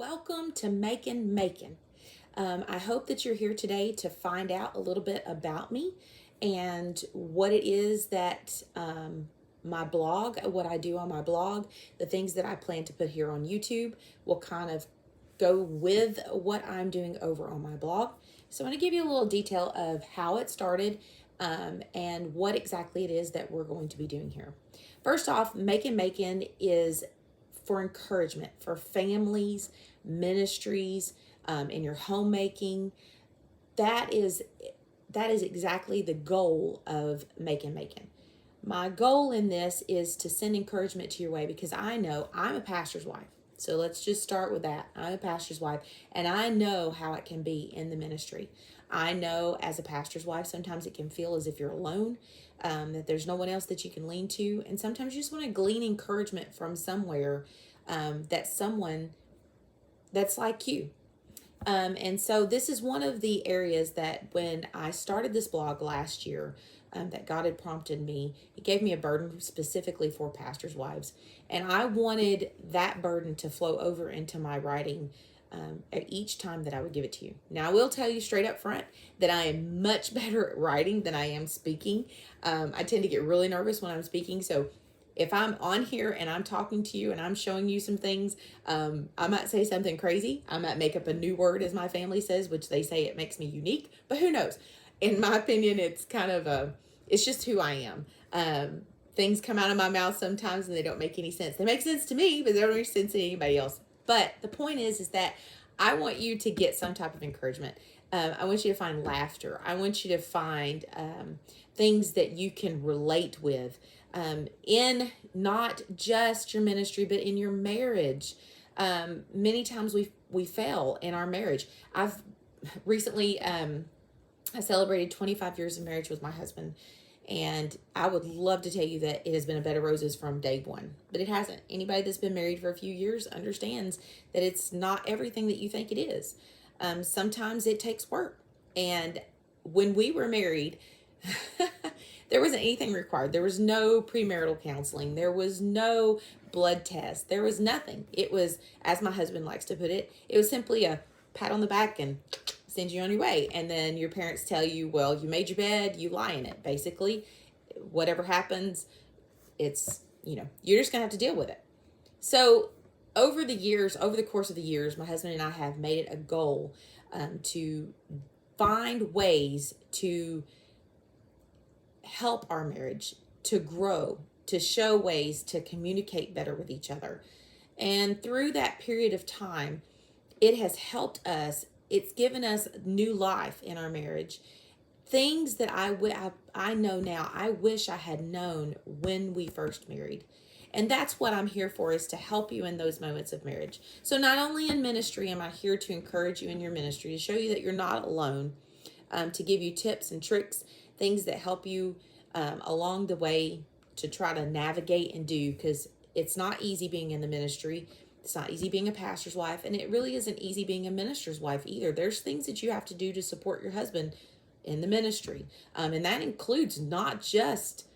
Welcome to Makin Macon. I hope that you're here today to find out a little bit about me and what it is that my blog, what I do on my blog, the things that I plan to put here on YouTube will kind of go with what I'm doing over on my blog. So I'm going to give you a little detail of how it started and what exactly it is that we're going to be doing here. First off, Makin Macon is for encouragement for families, ministries, in your homemaking. That is exactly the goal of Makin Macon. My goal in this is to send encouragement to your way because I know I'm a pastor's wife. So let's just start with that. I'm a pastor's wife, and I know how it can be in the ministry. I know as a pastor's wife, sometimes it can feel as if you're alone, that there's no one else that you can lean to. And sometimes you just want to glean encouragement from somewhere, that someone that's like you. And so this is one of the areas that when I started this blog last year, that God had prompted me. He gave me a burden specifically for pastors' wives. And I wanted that burden to flow over into my writing at each time that I would give it to you. Now, I will tell you straight up front that I am much better at writing than I am speaking. I tend to get really nervous when I'm speaking. So if I'm on here and I'm talking to you and I'm showing you some things, I might say something crazy. I might make up a new word, as my family says, which they say it makes me unique, but who knows? In my opinion, it's kind of it's just who I am. Things come out of my mouth sometimes and they don't make any sense. They make sense to me, but they don't make sense to anybody else. But the point is that I want you to get some type of encouragement. I want you to find laughter. I want you to find things that you can relate with in not just your ministry, but in your marriage. Many times we fail in our marriage. I've recently I celebrated 25 years of marriage with my husband, and I would love to tell you that it has been a bed of roses from day one, but it hasn't. Anybody that's been married for a few years understands that it's not everything that you think it is. Sometimes it takes work. And when we were married, there wasn't anything required. There was no premarital counseling. There was no blood test. There was nothing. It was, as my husband likes to put it, it was simply a pat on the back and send you on your way. And then your parents tell you, well, you made your bed, you lie in it. Basically, whatever happens, it's, you're just going to have to deal with it. So over the course of the years, my husband and I have made it a goal to find ways to help our marriage to grow, to show ways to communicate better with each other. And through that period of time, it has helped us. It's given us new life in our marriage. Things that I know now, I wish I had known when we first married. And that's what I'm here for, is to help you in those moments of marriage. So not only in ministry am I here to encourage you in your ministry, to show you that you're not alone, to give you tips and tricks, things that help you along the way to try to navigate and do, because it's not easy being in the ministry. It's not easy being a pastor's wife, and it really isn't easy being a minister's wife either. There's things that you have to do to support your husband in the ministry. And that includes not just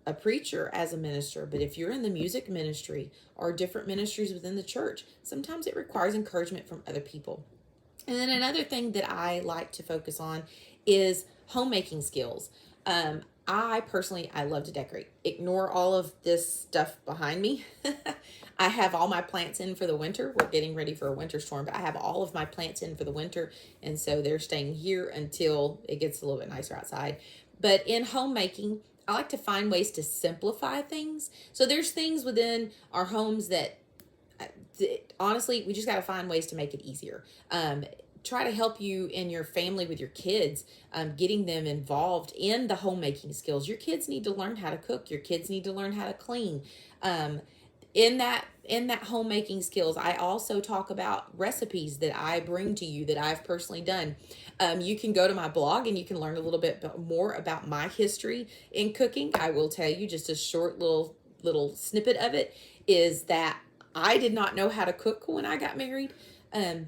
a preacher as a minister, but if you're in the music ministry or different ministries within the church, sometimes it requires encouragement from other people. And then another thing that I like to focus on is homemaking skills. I love to decorate. Ignore all of this stuff behind me. I have all my plants in for the winter. We're getting ready for a winter storm, but I have all of my plants in for the winter. And so they're staying here until it gets a little bit nicer outside. But in homemaking, I like to find ways to simplify things. So there's things within our homes that honestly, we just got to find ways to make it easier. Try to help you in your family with your kids, getting them involved in the homemaking skills. Your kids need to learn how to cook. Your kids need to learn how to clean. In that homemaking skills, I also talk about recipes that I bring to you that I've personally done. You can go to my blog and you can learn a little bit more about my history in cooking. I will tell you just a short little snippet of it is that I did not know how to cook when I got married.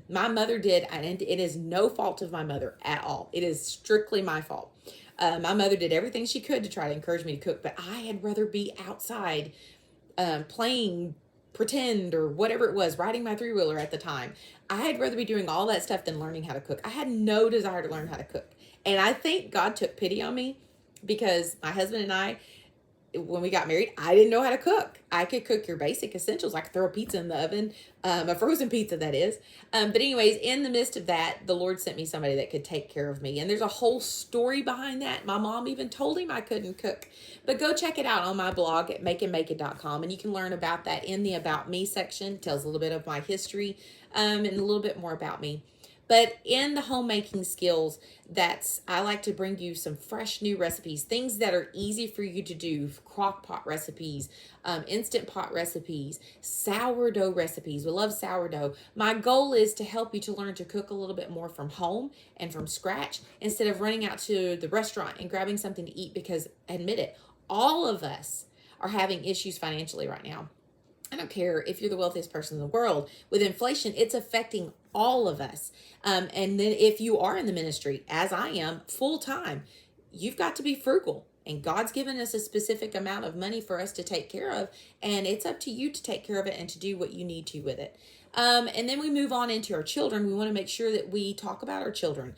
My mother did, and it is no fault of my mother at all. It is strictly my fault. My mother did everything she could to try to encourage me to cook, but I had rather be outside playing pretend or whatever it was, riding my three-wheeler at the time. I'd rather be doing all that stuff than learning how to cook. I had no desire to learn how to cook. And I think God took pity on me because my husband and I, when we got married, I didn't know how to cook. I could cook your basic essentials. I could throw a pizza in the oven, a frozen pizza, that is. But anyways, in the midst of that, the Lord sent me somebody that could take care of me. And there's a whole story behind that. My mom even told him I couldn't cook. But go check it out on my blog at makinmacon.com. And you can learn about that in the About Me section. It tells a little bit of my history and a little bit more about me. But in the homemaking skills, I like to bring you some fresh new recipes, things that are easy for you to do, crock pot recipes, instant pot recipes, sourdough recipes. We love sourdough. My goal is to help you to learn to cook a little bit more from home and from scratch instead of running out to the restaurant and grabbing something to eat, because admit it, all of us are having issues financially right now. I don't care if you're the wealthiest person in the world. With inflation, it's affecting all of us. And then if you are in the ministry, as I am, full time, you've got to be frugal. And God's given us a specific amount of money for us to take care of. And it's up to you to take care of it and to do what you need to with it. And then we move on into our children. We want to make sure that we talk about our children,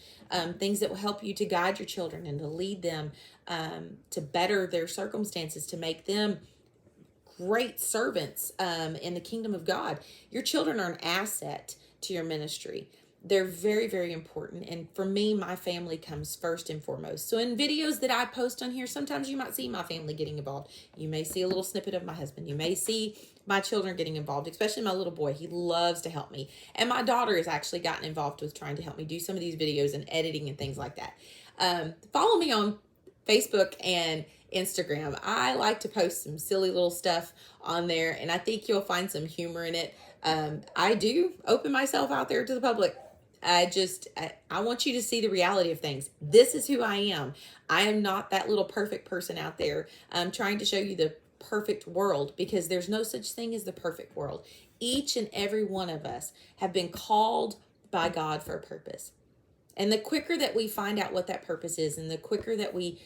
things that will help you to guide your children and to lead them to better their circumstances, to make them great servants in the kingdom of God. Your children are an asset to your ministry. They're very, very important. And for me, my family comes first and foremost. So in videos that I post on here, sometimes you might see my family getting involved. You may see a little snippet of my husband. You may see my children getting involved, especially my little boy. He loves to help me. And my daughter has actually gotten involved with trying to help me do some of these videos and editing and things like that. Follow me on Facebook and Instagram. I like to post some silly little stuff on there, and I think you'll find some humor in it. I do open myself out there to the public. I want you to see the reality of things. This is who I am. I am not that little perfect person out there trying to show you the perfect world, because there's no such thing as the perfect world. Each and every one of us have been called by God for a purpose. And the quicker that we find out what that purpose is, and the quicker that we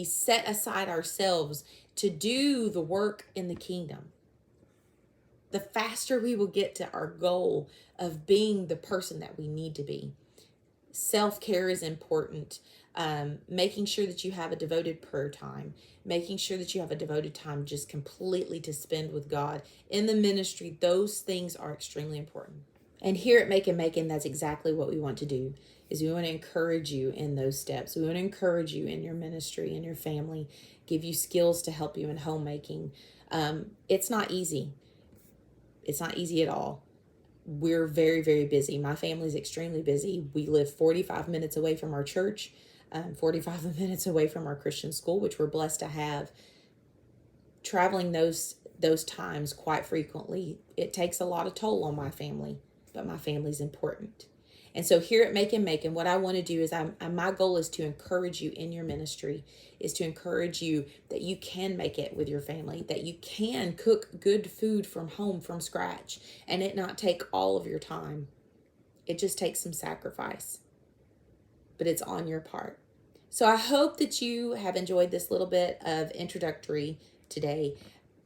set aside ourselves to do the work in the kingdom, the faster we will get to our goal of being the person that we need to be. Self-care is important. Making sure that you have a devoted prayer time, making sure that you have a devoted time just completely to spend with God. In the ministry, those things are extremely important. And here at Makin Macon, that's exactly what we want to do, is we want to encourage you in those steps. We want to encourage you in your ministry, in your family, give you skills to help you in homemaking. It's not easy. It's not easy at all. We're very, very busy. My family's extremely busy. We live 45 minutes away from our church, 45 minutes away from our Christian school, which we're blessed to have. Traveling those times quite frequently, it takes a lot of toll on my family, but my family's important. And so here at Makin Macon, what I want to do is my goal is to encourage you in your ministry, is to encourage you that you can make it with your family, that you can cook good food from home, from scratch, and it not take all of your time. It just takes some sacrifice, but it's on your part. So I hope that you have enjoyed this little bit of introductory today.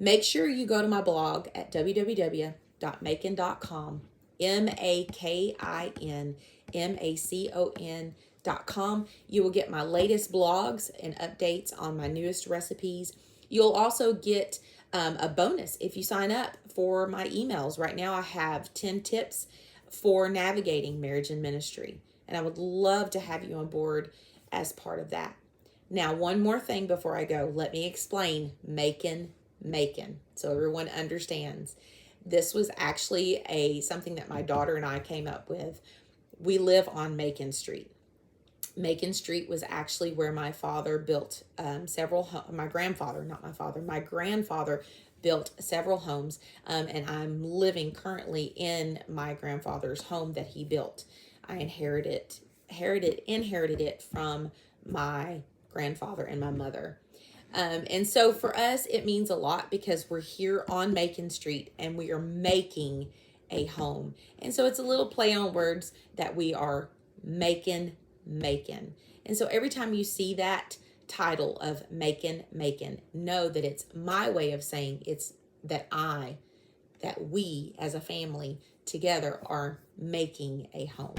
Make sure you go to my blog at www.macon.com. MakinMacon.com. You will get my latest blogs and updates on my newest recipes. You'll also get a bonus if you sign up for my emails. Right now I have 10 tips for navigating marriage and ministry, and I would love to have you on board as part of that. Now, one more thing before I go, let me explain Makin Macon so everyone understands. This was actually something that my daughter and I came up with. We live on Macon Street. Macon Street was actually where my father built my grandfather built several homes, and I'm living currently in my grandfather's home that he built. I inherited it from my grandfather and my mother. And so for us, it means a lot because we're here on Macon Street and we are making a home. And so it's a little play on words that we are Makin Macon. And so every time you see that title of Makin Macon, know that it's my way of saying it's that I that we as a family together are making a home.